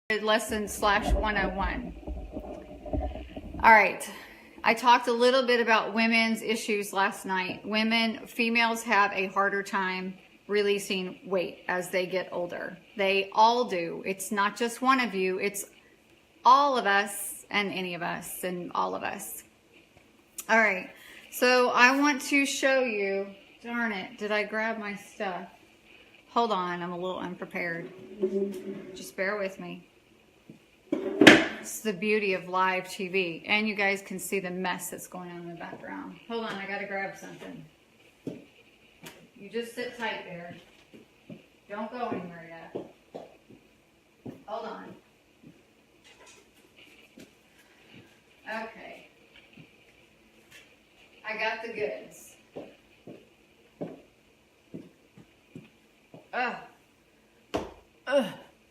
lesson/101. All right. I talked a little bit about women's issues last night. Females have a harder time releasing weight as they get older. They all do. It's not just one of you. It's all of us and any of us and all of us. All right. So I want to show you, darn it, did I grab my stuff? Hold on, I'm a little unprepared. Just bear with me. It's the beauty of live TV. And you guys can see the mess that's going on in the background. Hold on, I gotta grab something. You just sit tight there. Don't go anywhere yet. Hold on. Okay. I got the goods.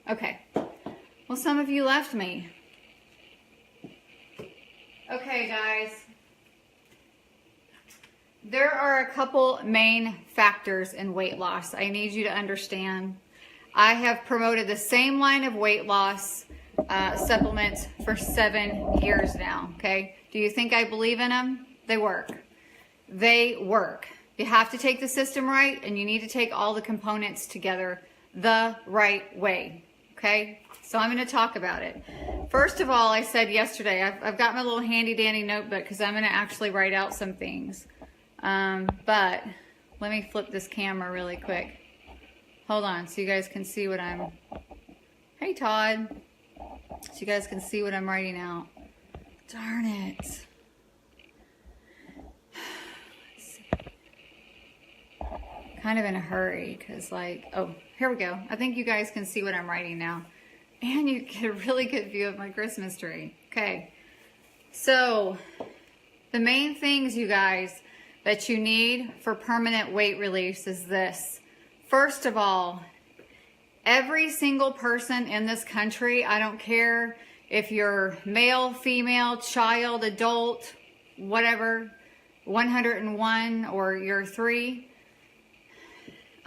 Okay. Well, some of you left me. Okay, guys. There are a couple main factors in weight loss I need you to understand. I have promoted the same line of weight loss supplements for 7 years now, okay? Do you think I believe in them? They work. They work. You have to take the system right, and you need to take all the components together the right way, okay? So I'm going to talk about it. First of all, I said yesterday, I've got my little handy-dandy notebook because I'm going to actually write out some things. But let me flip this camera really quick. Hold on so you guys can see what I'm... Hey, Todd. So you guys can see what I'm writing out. Darn it. Kind of in a hurry because oh, here we go. I think you guys can see what I'm writing now. And you get a really good view of my Christmas tree. Okay. So the main things, you guys, that you need for permanent weight release is this. First of all, every single person in this country, I don't care if you're male, female, child, adult, whatever, 101 or you're 3,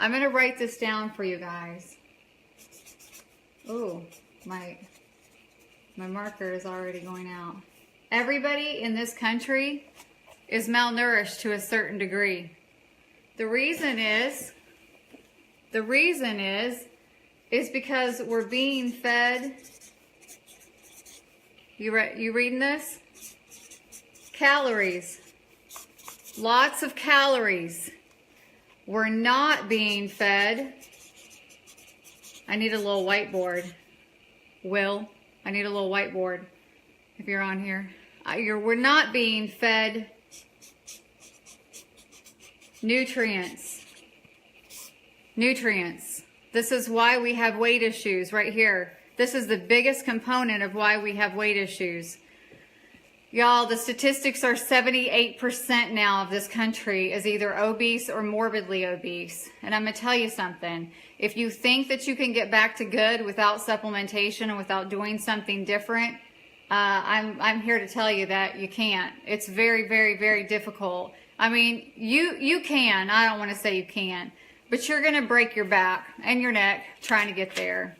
I'm going to write this down for you guys. Ooh, my marker is already going out. Everybody in this country is malnourished to a certain degree. The reason is because we're being fed, you reading this? Calories. Lots of calories. We're not being fed. I need a little whiteboard. Will, I need a little whiteboard if you're on here. We're not being fed nutrients. Nutrients. This is why we have weight issues right here. This is the biggest component of why we have weight issues. Y'all, the statistics are 78% now of this country is either obese or morbidly obese. And I'm going to tell you something. If you think that you can get back to good without supplementation and without doing something different, I'm here to tell you that you can't. It's very, very, very difficult. I mean, you can. I don't want to say you can't. But you're going to break your back and your neck trying to get there.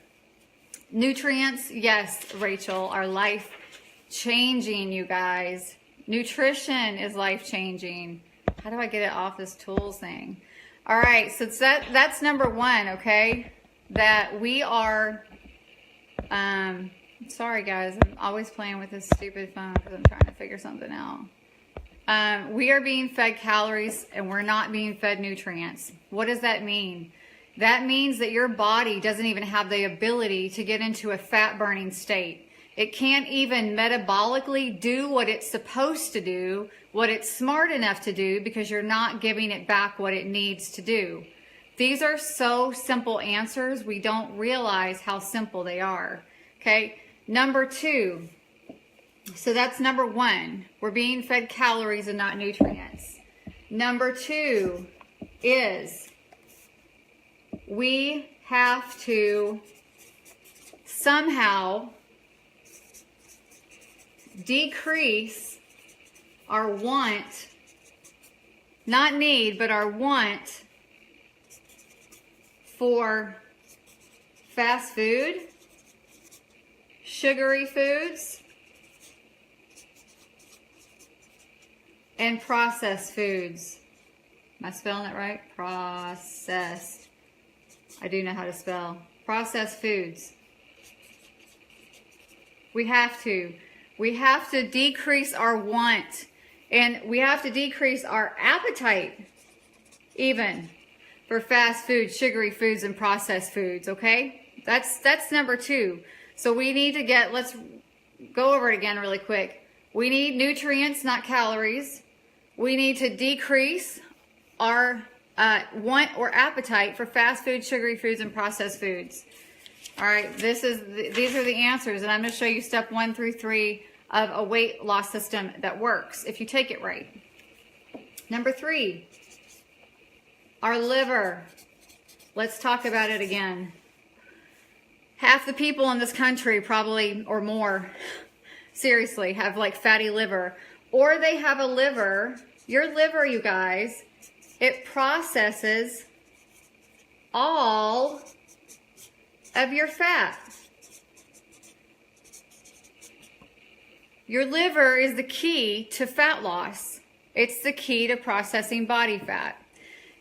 Nutrients, yes, Rachel, are life-changing, you guys. Nutrition is life-changing. How do I get it off this tools thing? All right, so that's number one, okay? That we are... sorry, guys. I'm always playing with this stupid phone because I'm trying to figure something out. We are being fed calories and we're not being fed nutrients. What does that mean? That means that your body doesn't even have the ability to get into a fat-burning state. It can't even metabolically do what it's supposed to do, what it's smart enough to do, because you're not giving it back what it needs to do. These are so simple answers, we don't realize how simple they are. Okay, number two. So that's number one. We're being fed calories and not nutrients. Number two is we have to somehow decrease our want, not need, but our want for fast food sugary foods, and processed foods. Am I spelling it right? Processed. I do know how to spell. Processed foods. We have to. We have to decrease our want. And we have to decrease our appetite even for fast food, sugary foods, and processed foods, okay? That's number 2. So we need to get, let's go over it again really quick. We need nutrients, not calories. We need to decrease our want or appetite for fast food, sugary foods, and processed foods. All right, these are the answers, and I'm going to show you step 1 through 3 of a weight loss system that works if you take it right. Number 3, our liver. Let's talk about it again. Half the people in this country, probably or more, seriously, have like fatty liver, or they have a liver. Your liver, you guys, it processes all of your fat. Your liver is the key to fat loss. It's the key to processing body fat.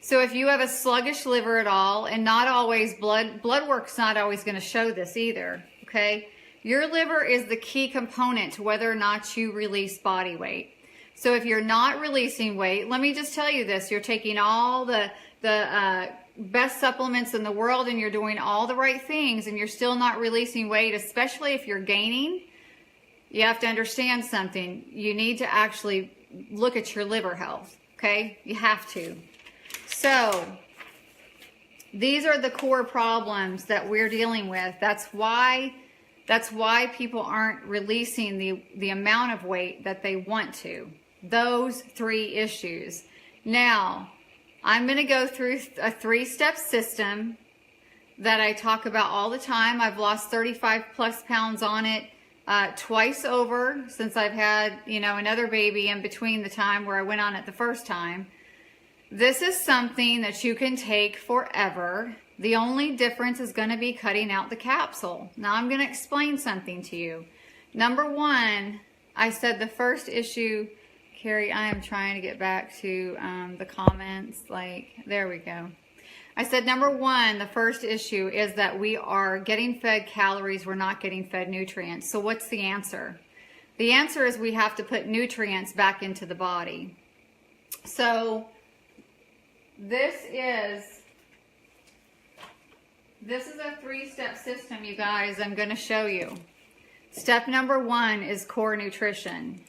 So if you have a sluggish liver at all, and not always blood work's not always going to show this either, okay? Your liver is the key component to whether or not you release body weight. So if you're not releasing weight, let me just tell you this, you're taking all the best supplements in the world and you're doing all the right things and you're still not releasing weight, especially if you're gaining, you have to understand something. You need to actually look at your liver health, okay? You have to. So these are the core problems that we're dealing with. That's why people aren't releasing the amount of weight that they want to. Those 3 issues. Now, I'm going to go through a 3-step system that I talk about all the time. I've lost 35 plus pounds on it twice over since I've had, another baby in between the time where I went on it the first time. This is something that you can take forever. The only difference is going to be cutting out the capsule. Now I'm going to explain something to you. Number 1, I said the first issue, Carrie, I am trying to get back to the comments. There we go. I said number 1, the first issue is that we are getting fed calories, we're not getting fed nutrients. So what's the answer? The answer is we have to put nutrients back into the body. So this is a 3-step system, you guys, I'm going to show you. Step number 1 is core nutrition.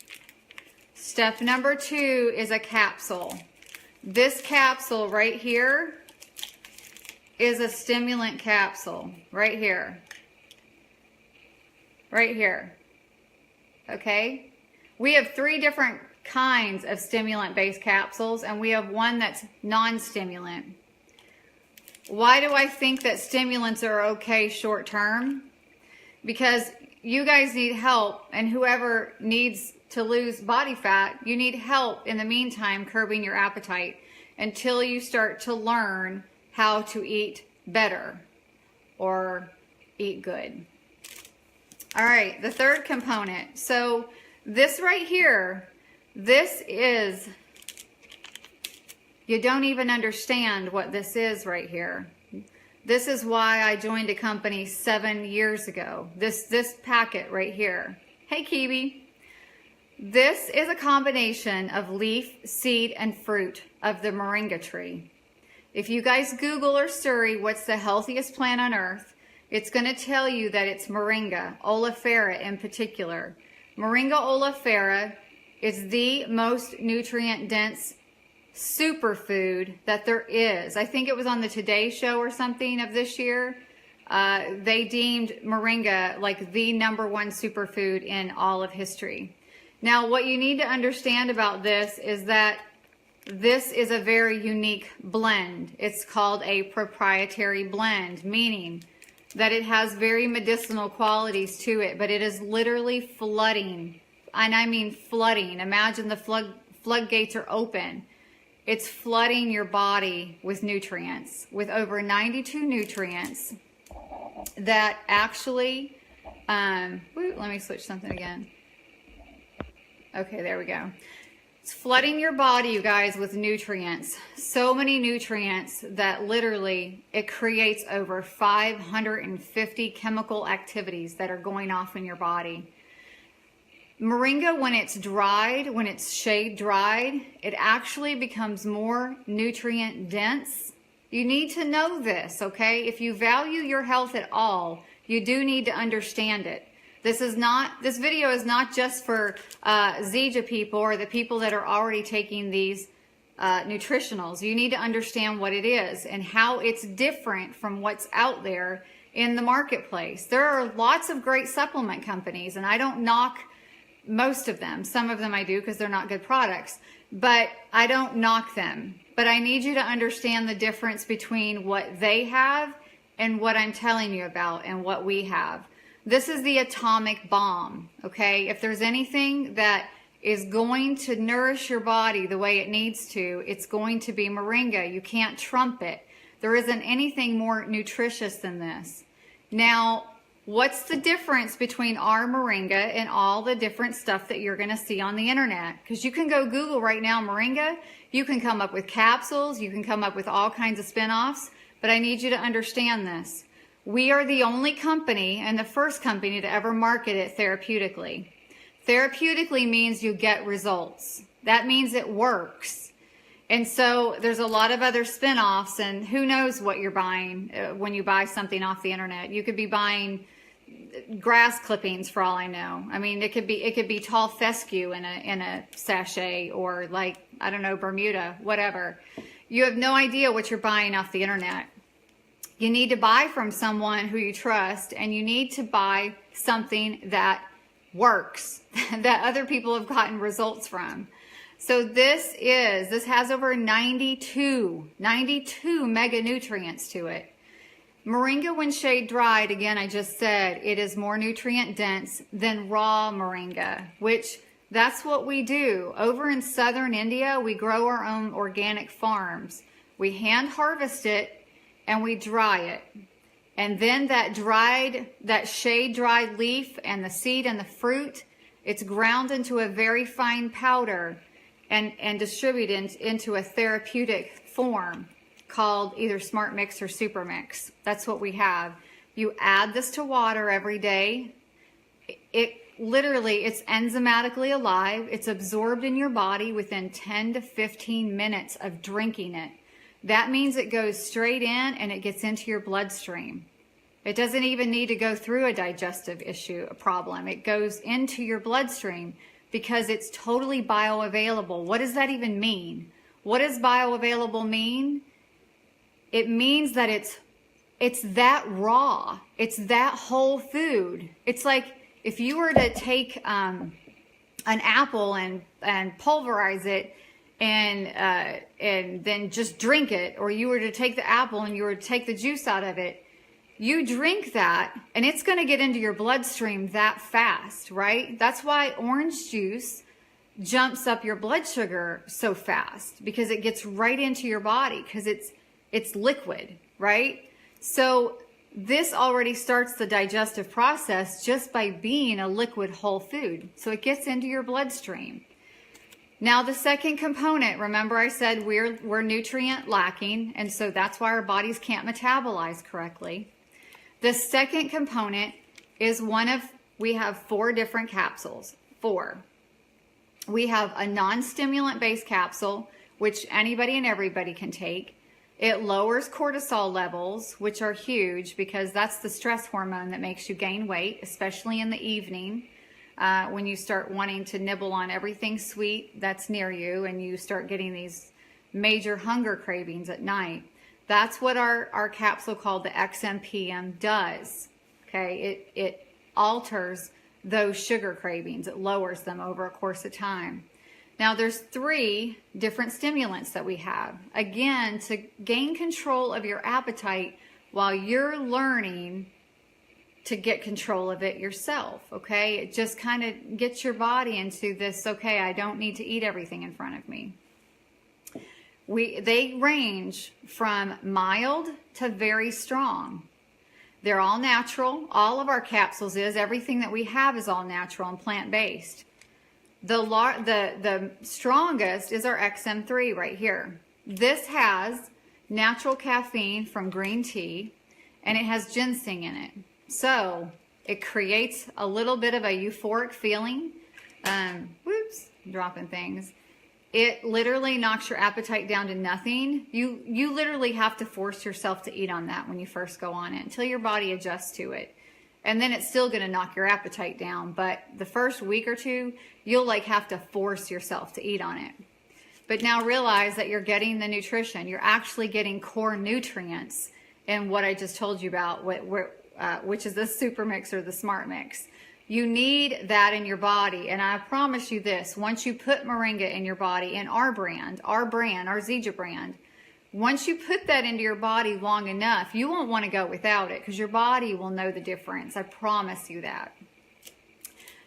Step number 2 is a capsule. This capsule right here is a stimulant capsule. Right here. Right here. Okay? We have 3 different kinds of stimulant-based capsules, and we have one that's non-stimulant. Why do I think that stimulants are okay short term? Because you guys need help, and whoever needs to lose body fat, you need help in the meantime curbing your appetite until you start to learn how to eat better or eat good. All right, the third component. So this right here, this is, you don't even understand what this is right here. This is why I joined a company 7 years ago. This packet right here. Hey, Kiwi. This is a combination of leaf, seed, and fruit of the moringa tree. If you guys Google or Surrey what's the healthiest plant on earth, it's going to tell you that it's moringa, oleifera in particular. Moringa oleifera is the most nutrient-dense superfood that there is. I think it was on the Today Show or something of this year. They deemed moringa like the #1 superfood in all of history. Now, what you need to understand about this is that this is a very unique blend. It's called a proprietary blend, meaning that it has very medicinal qualities to it, but it is literally flooding, and I mean flooding. Imagine the floodgates are open. It's flooding your body with nutrients, with over 92 nutrients that actually Let me switch something again. Okay, there we go. It's flooding your body, you guys, with nutrients. So many nutrients that literally it creates over 550 chemical activities that are going off in your body. Moringa, when it's dried, when it's shade dried, it actually becomes more nutrient dense. You need to know this, okay? If you value your health at all, you do need to understand it. This video is not just for Zija people or the people that are already taking these nutritionals. You need to understand what it is and how it's different from what's out there in the marketplace. There are lots of great supplement companies, and I don't knock most of them. Some of them I do because they're not good products, but I don't knock them. But I need you to understand the difference between what they have and what I'm telling you about and what we have. This is the atomic bomb, okay? If there's anything that is going to nourish your body the way it needs to, it's going to be moringa. You can't trump it. There isn't anything more nutritious than this. Now, what's the difference between our moringa and all the different stuff that you're going to see on the internet? Because you can go Google right now, moringa. You can come up with capsules. You can come up with all kinds of spin-offs. But I need you to understand this. We are the only company and the first company to ever market it therapeutically. Therapeutically means you get results. That means it works. And so there's a lot of other spin-offs, and who knows what you're buying when you buy something off the internet. You could be buying grass clippings for all I know. I mean, it could be tall fescue in a sachet, or like, I don't know, Bermuda, whatever. You have no idea what you're buying off the internet. You need to buy from someone who you trust, and you need to buy something that works, that other people have gotten results from. So this has over 92 mega nutrients to it. Moringa, when shade dried, again, I just said, it is more nutrient dense than raw moringa, which that's what we do. Over in southern India, we grow our own organic farms. We hand harvest it and we dry it. And then that shade dried leaf and the seed and the fruit, it's ground into a very fine powder and distributed into a therapeutic form called either Smart Mix or Super Mix. That's what we have. You add this to water every day. It's enzymatically alive. It's absorbed in your body within 10 to 15 minutes of drinking it. That means it goes straight in and it gets into your bloodstream. It doesn't even need to go through a digestive a problem. It goes into your bloodstream because it's totally bioavailable. What does that even mean? What does bioavailable mean? It means that it's that raw. It's that whole food. It's like if you were to take an apple and pulverize it and then just drink it, or you were to take the apple and you were to take the juice out of it, you drink that and it's going to get into your bloodstream that fast, right? That's why orange juice jumps up your blood sugar so fast, because it gets right into your body because it's liquid, right? So this already starts the digestive process just by being a liquid whole food. So it gets into your bloodstream. Now the second component, remember I said we're nutrient lacking, and so that's why our bodies can't metabolize correctly. The second component is we have 4 different capsules. 4. We have a non-stimulant based capsule, which anybody and everybody can take. It lowers cortisol levels, which are huge because that's the stress hormone that makes you gain weight, especially in the evening. When you start wanting to nibble on everything sweet that's near you and you start getting these major hunger cravings at night. That's what our capsule called the XMPM does. Okay, it alters those sugar cravings. It lowers them over a course of time. Now there's 3 different stimulants that we have. Again, to gain control of your appetite while you're learning to get control of it yourself, okay? It just kind of gets your body into this, okay, I don't need to eat everything in front of me. They range from mild to very strong. They're all natural. All of our capsules everything that we have is all natural and plant-based. The strongest is our XM3 right here. This has natural caffeine from green tea, and it has ginseng in it. So it creates a little bit of a euphoric feeling. Whoops, dropping things. It literally knocks your appetite down to nothing. You literally have to force yourself to eat on that when you first go on it until your body adjusts to it. And then it's still going to knock your appetite down. But the first week or two, you'll like have to force yourself to eat on it. But now realize that you're getting the nutrition. You're actually getting core nutrients in what I just told you about, which is the super mix or the smart mix. You need that in your body. And I promise you this, once you put moringa in your body, in our Zija brand, once you put that into your body long enough, you won't want to go without it because your body will know the difference. I promise you that.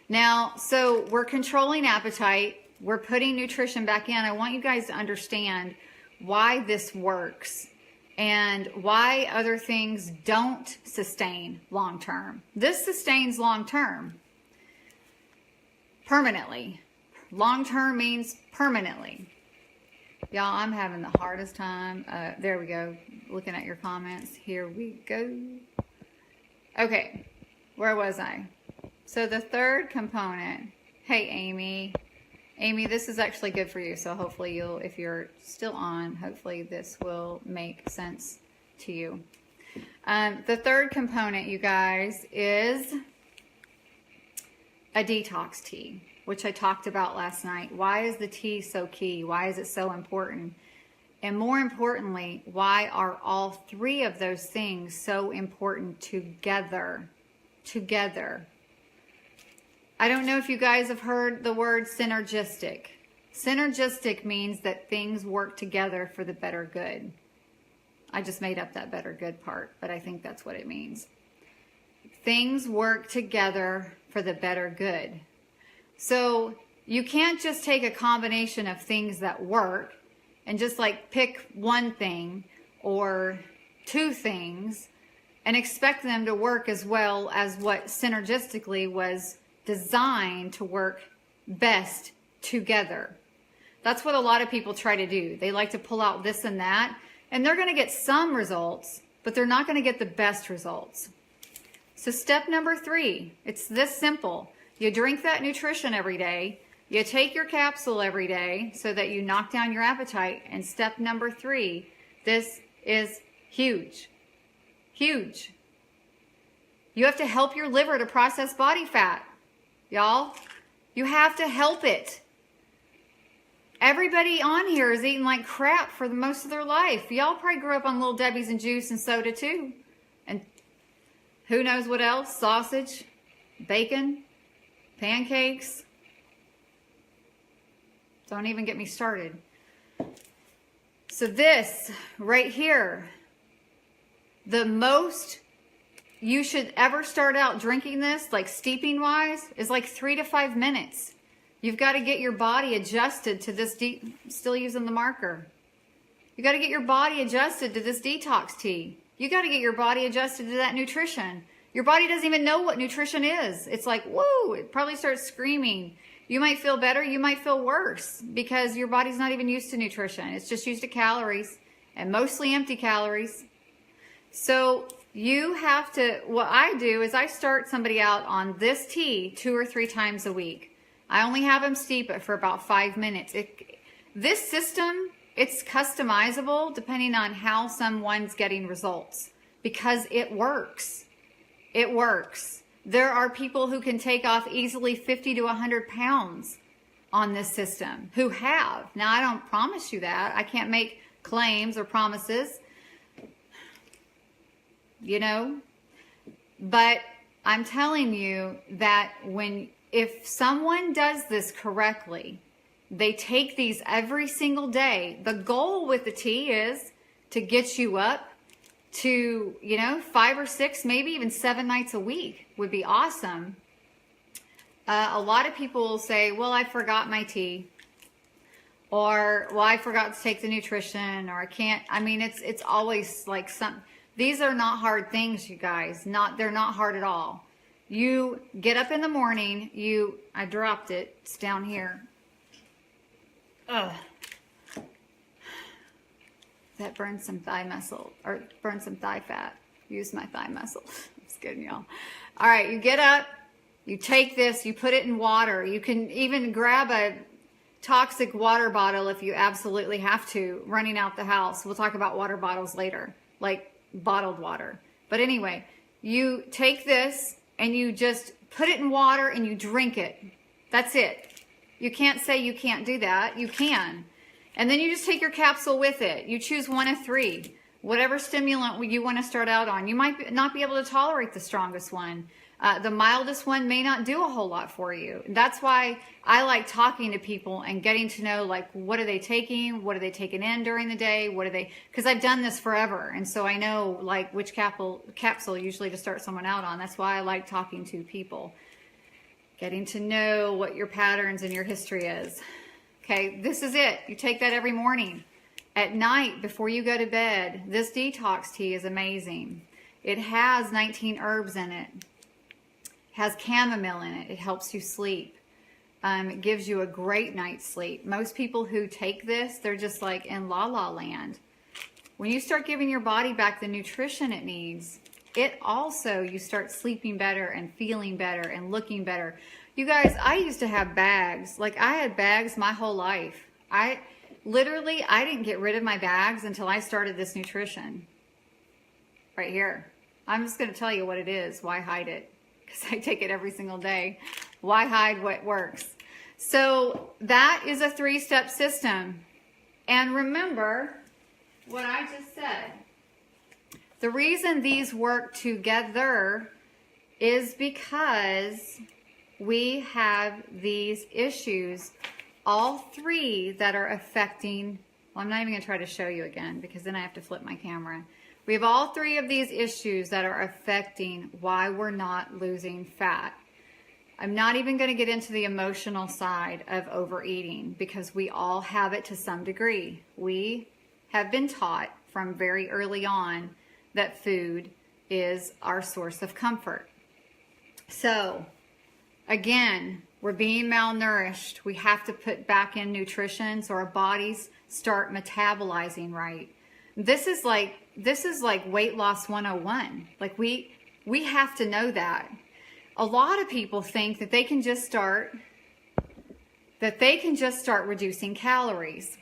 Now, so we're controlling appetite. We're putting nutrition back in. I want you guys to understand why this works and why other things don't sustain long term. This sustains long term, permanently. Long term means permanently. Y'all, I'm having the hardest time. There we go. Looking at your comments. Here we go. Okay, where was I? So the third component. Hey, Amy. Amy, this is actually good for you. So hopefully if you're still on, hopefully this will make sense to you. The third component, you guys, is a detox tea, which I talked about last night. Why is the tea so key? Why is it so important? And more importantly, why are all three of those things so important together? Together. I don't know if you guys have heard the word synergistic. Synergistic means that things work together for the better good. I just made up that better good part, but I think that's what it means. Things work together for the better good. So you can't just take a combination of things that work and just like pick one thing or two things and expect them to work as well as what synergistically was designed to work best together. That's what a lot of people try to do. They like to pull out this and that, and they're going to get some results, but they're not going to get the best results. So step number 3, it's this simple. You drink that nutrition every day. You take your capsule every day so that you knock down your appetite. And step number 3, this is huge. Huge. You have to help your liver to process body fat. Y'all, you have to help it. Everybody on here is eating like crap for the most of their life. Y'all probably grew up on Little Debbie's and juice and soda too. And who knows what else? Sausage, bacon, pancakes. Don't even get me started. So this right here, the most you should ever start out drinking this, like steeping wise, is like 3 to 5 minutes. You've got to get your body adjusted to this, still using the marker. You got to get your body adjusted to this detox tea. You got to get your body adjusted to that nutrition. Your body doesn't even know what nutrition is. It's like, whoa, it probably starts screaming. You might feel better, you might feel worse because your body's not even used to nutrition. It's just used to calories and mostly empty calories. So you have to, what I do is I start somebody out on this tea 2 or 3 times a week. I only have them steep it for about 5 minutes. This system, it's customizable depending on how someone's getting results because it works. It works. There are people who can take off easily 50 to 100 pounds on this system who have. Now, I don't promise you that. I can't make claims or promises, you know, but I'm telling you that if someone does this correctly, they take these every single day. The goal with the tea is to get you up to, 5 or 6, maybe even 7 nights a week would be awesome. A lot of people will say, well, I forgot my tea. Or, well, I forgot to take the nutrition, or I can't. I mean, it's always like These are not hard things, you guys. They're not hard at all. You get up in the morning, I dropped it, it's down here. Ugh. That burns some thigh muscle, or burns some thigh fat. Use my thigh muscle. I'm just kidding, y'all. All right, you get up, you take this, you put it in water. You can even grab a toxic water bottle if you absolutely have to, running out the house. We'll talk about water bottles later, like bottled water. But anyway, you take this and you just put it in water and you drink it. That's it. You can't say you can't do that. You can. And then you just take your capsule with it. You choose one of 3. Whatever stimulant you want to start out on. You might not be able to tolerate the strongest one. The mildest one may not do a whole lot for you. That's why I like talking to people and getting to know, like, what are they taking? What are they taking in during the day? Because I've done this forever. And so I know, like, which capsule usually to start someone out on. That's why I like talking to people. Getting to know what your patterns and your history is. Okay, this is it. You take that every morning. At night, before you go to bed, this detox tea is amazing. It has 19 herbs in it. Has chamomile in it. It helps you sleep. It gives you a great night's sleep. Most people who take this, they're just like in la-la land. When you start giving your body back the nutrition it needs, you start sleeping better and feeling better and looking better. You guys, I used to have bags. Like, I had bags my whole life. I didn't get rid of my bags until I started this nutrition. Right here. I'm just going to tell you what it is. Why hide it? Because I take it every single day. Why hide what works? So that is a 3-step system. And remember what I just said. The reason these work together is because we have these issues, all 3 that are affecting, well, I'm not even going to try to show you again because then I have to flip my camera. We have all 3 of these issues that are affecting why we're not losing fat. I'm not even going to get into the emotional side of overeating because we all have it to some degree. We have been taught from very early on that food is our source of comfort. So, again, we're being malnourished. We have to put back in nutrition so our bodies start metabolizing right. This is like weight loss 101. Like we have to know that. A lot of people think that they can just start reducing calories.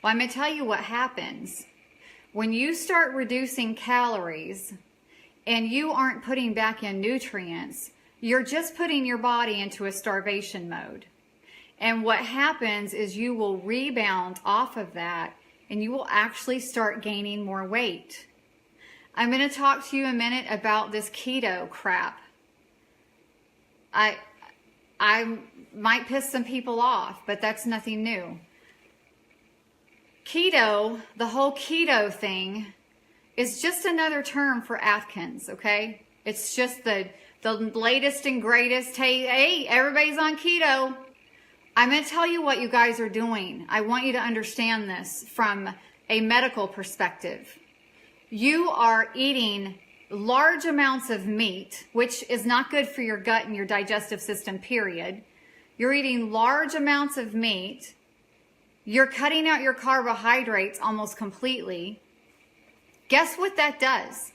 Well, I'm going to tell you what happens. When you start reducing calories and you aren't putting back in nutrients, you're just putting your body into a starvation mode. And what happens is you will rebound off of that and you will actually start gaining more weight. I'm going to talk to you a minute about this keto crap. I might piss some people off, but that's nothing new. Keto, the whole keto thing, is just another term for Atkins, okay? It's just the latest and greatest. Hey, everybody's on keto. I'm going to tell you what you guys are doing. I want you to understand this from a medical perspective. You are eating large amounts of meat, which is not good for your gut and your digestive system, period. You're eating large amounts of meat. You're cutting out your carbohydrates almost completely. Guess what that does?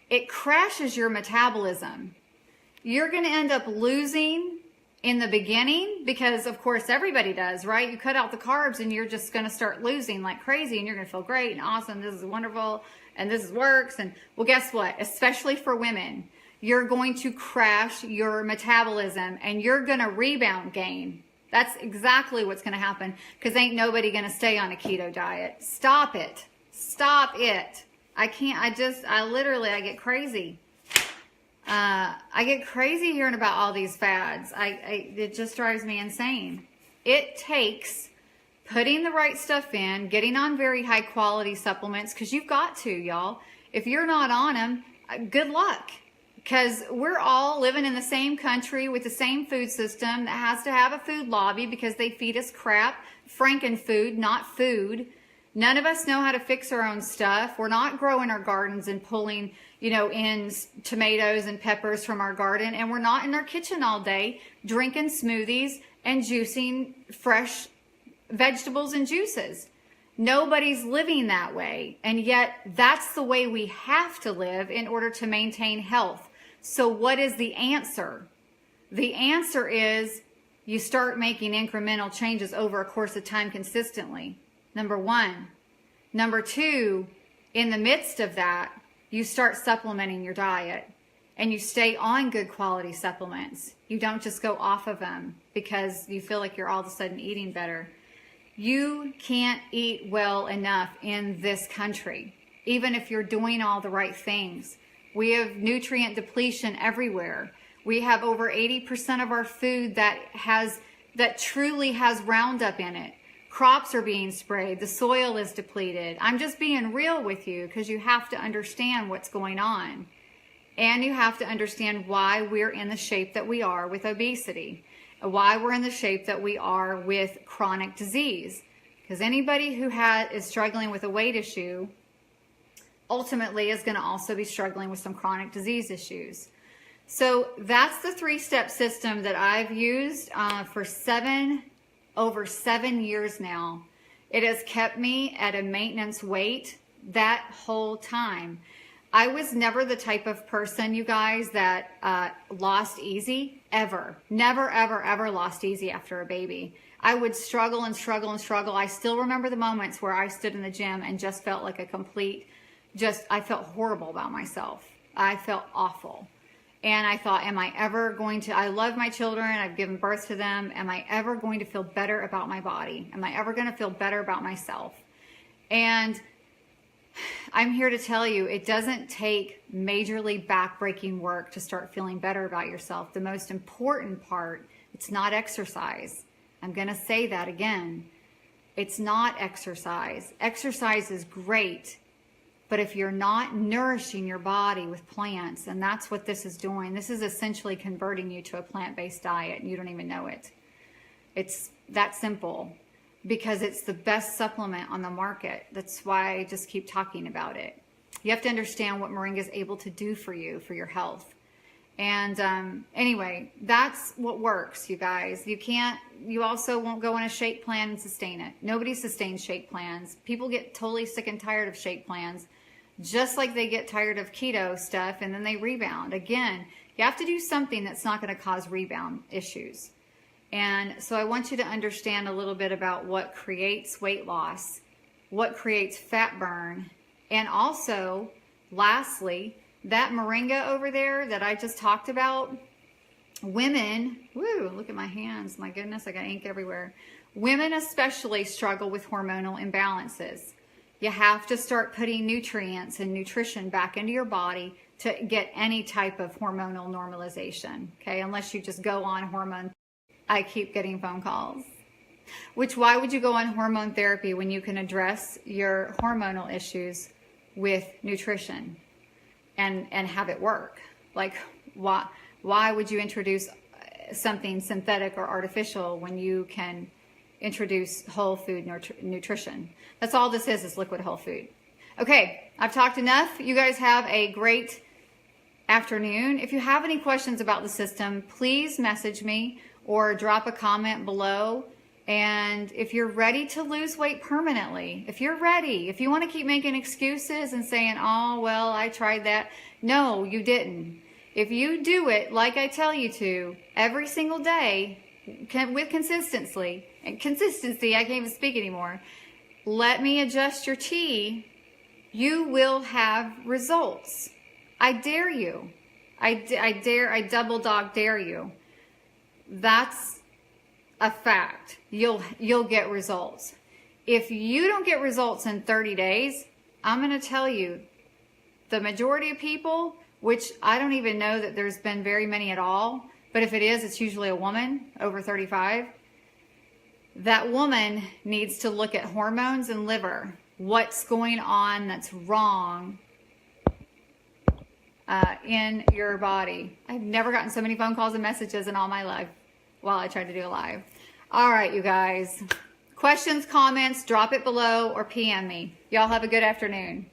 It crashes your metabolism. You're going to end up losing in the beginning because, of course, everybody does, right? You cut out the carbs and you're just going to start losing like crazy and you're going to feel great and awesome. This is wonderful and this works. And well, guess what? Especially for women, you're going to crash your metabolism and you're going to rebound gain. That's exactly what's going to happen because ain't nobody going to stay on a keto diet. Stop it. Stop it. I can't, I get crazy. I get crazy hearing about all these fads. It just drives me insane. It takes putting the right stuff in, getting on very high quality supplements, because you've got to, y'all. If you're not on them, good luck. Because we're all living in the same country with the same food system that has to have a food lobby because they feed us crap, frankenfood, not food. None of us know how to fix our own stuff. We're not growing our gardens and pulling, in tomatoes and peppers from our garden. And we're not in our kitchen all day drinking smoothies and juicing fresh vegetables and juices. Nobody's living that way. And yet that's the way we have to live in order to maintain health. So what is the answer? The answer is you start making incremental changes over a course of time consistently. Number one. Number two, in the midst of that, you start supplementing your diet and you stay on good quality supplements. You don't just go off of them because you feel like you're all of a sudden eating better. You can't eat well enough in this country, even if you're doing all the right things. We have nutrient depletion everywhere. We have over 80% of our food that truly has Roundup in it. Crops are being sprayed. The soil is depleted. I'm just being real with you because you have to understand what's going on. And you have to understand why we're in the shape that we are with obesity. Why we're in the shape that we are with chronic disease. Because anybody who is struggling with a weight issue ultimately is going to also be struggling with some chronic disease issues. So that's the 3-step system that I've used for over 7 years now. It has kept me at a maintenance weight that whole time. I was never the type of person, you guys, that lost easy, ever. Never, ever, ever lost easy after a baby. I would struggle and struggle and struggle. I still remember the moments where I stood in the gym and just felt like I felt horrible about myself. I felt awful. And I thought, I love my children, I've given birth to them. Am I ever going to feel better about my body? Am I ever going to feel better about myself? And I'm here to tell you, it doesn't take majorly backbreaking work to start feeling better about yourself. The most important part, it's not exercise. I'm going to say that again. It's not exercise. Exercise is great. But if you're not nourishing your body with plants, and that's what this is doing, this is essentially converting you to a plant-based diet, and you don't even know it. It's that simple because it's the best supplement on the market. That's why I just keep talking about it. You have to understand what moringa is able to do for you, for your health. And anyway, that's what works, you guys. You also won't go on a shake plan and sustain it. Nobody sustains shake plans. People get totally sick and tired of shake plans, just like they get tired of keto stuff and then they rebound. Again, you have to do something that's not going to cause rebound issues. And so I want you to understand a little bit about what creates weight loss, what creates fat burn, and also, lastly, that moringa over there that I just talked about, women, look at my hands, my goodness, I got ink everywhere. Women especially struggle with hormonal imbalances. You have to start putting nutrients and nutrition back into your body to get any type of hormonal normalization, okay? Unless you just go on hormone. I keep getting phone calls. Why would you go on hormone therapy when you can address your hormonal issues with nutrition and have it work? Like, why would you introduce something synthetic or artificial when you can introduce whole food nutrition? That's all this is liquid whole food. Okay, I've talked enough. You guys have a great afternoon. If you have any questions about the system, please message me or drop a comment below. And if you're ready to lose weight permanently, if you're ready, if you want to keep making excuses and saying, oh, well, I tried that. No, you didn't. If you do it like I tell you to every single day with consistency, I can't even speak anymore. Let me adjust your tea. You will have results. I dare you. I double dog dare you. That's a fact. You'll get results. If you don't get results in 30 days, I'm going to tell you, the majority of people, which I don't even know that there's been very many at all, but if it is, it's usually a woman over 35. That woman needs to look at hormones and liver. What's going on that's wrong in your body. I've never gotten so many phone calls and messages in all my life while I tried to do a live. All right, you guys. Questions, comments, drop it below or PM me. Y'all have a good afternoon.